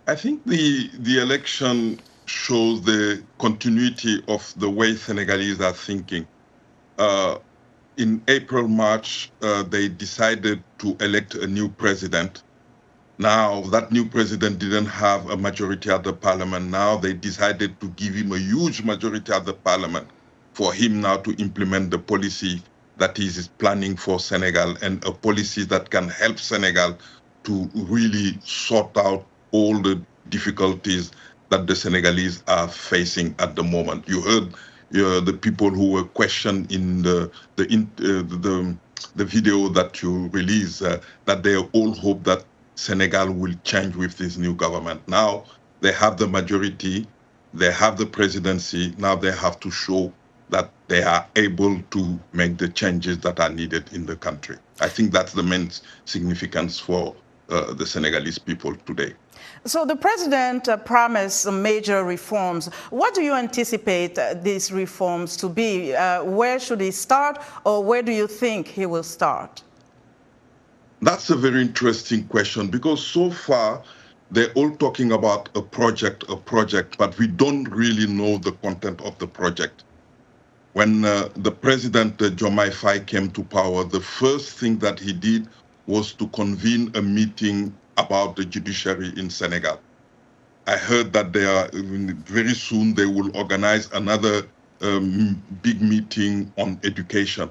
I think the election shows the continuity of the way Senegalese are thinking. Uh, in April, March, they decided to elect a new president. Now, that new president didn't have a majority at the parliament. Now they decided to give him a huge majority at the parliament for him now to implement the policy that he is planning for Senegal, and a policy that can help Senegal to really sort out all the difficulties that the Senegalese are facing at the moment. You heard the people who were questioned in the video that you released, that they all hope that Senegal will change with this new government. Now they have the majority, they have the presidency. Now they have to show that they are able to make the changes that are needed in the country. I think that's the main significance for the Senegalese people today. So the president promised major reforms. What do you anticipate these reforms to be? Where should he start, or where do you think he will start? That's a very interesting question, because so far they're all talking about a project, but we don't really know the content of the project. When the President Diomaye Faye came to power, the first thing that he did was to convene a meeting about the judiciary in Senegal. I heard that very soon they will organize another big meeting on education.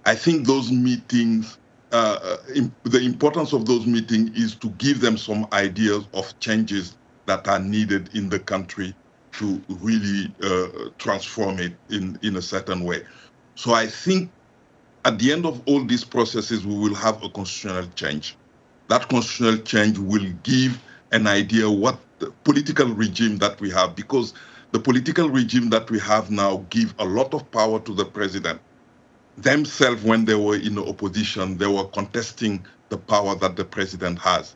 I think those meetings, the importance of those meetings is to give them some ideas of changes that are needed in the country to really transform it in a certain way. So I think at the end of all these processes, we will have a constitutional change. That constitutional change will give an idea what the political regime that we have, because the political regime that we have now give a lot of power to the president. Themselves, when they were in the opposition, they were contesting the power that the president has.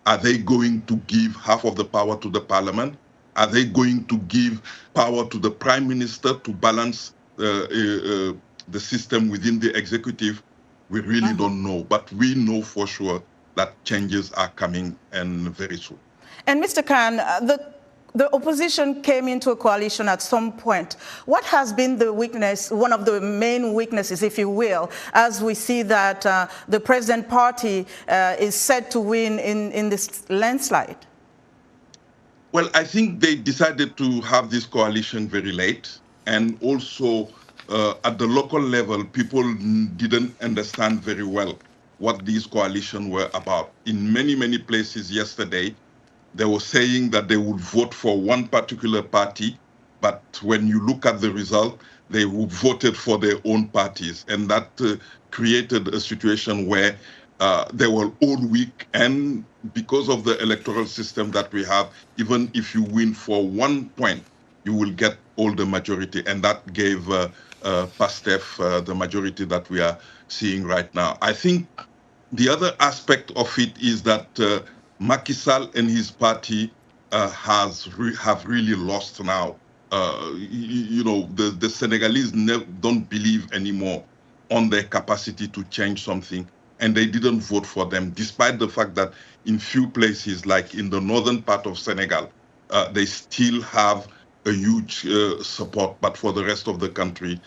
Are they going to give half of the power to the parliament? Are they going to give power to the prime minister to balance the system within the executive? We really don't know, but we know for sure that changes are coming, and very soon. And Mr. Kane, the opposition came into a coalition at some point. What has been the weakness, one of the main weaknesses, if you will, as we see that the President Party is set to win in this landslide? Well, I think they decided to have this coalition very late, and also at the local level, people didn't understand very well what these coalitions were about. In many, many places yesterday, they were saying that they would vote for one particular party, but when you look at the result, they voted for their own parties. And that created a situation where they were all weak. And because of the electoral system that we have, even if you win for 1 point, you will get all the majority. And that gave Pastef the majority that we are seeing right now. I think the other aspect of it is that Macky Sall and his party have really lost now. The Senegalese don't believe anymore on their capacity to change something, and they didn't vote for them, despite the fact that in few places, like in the northern part of Senegal, they still have a huge support, but for the rest of the country,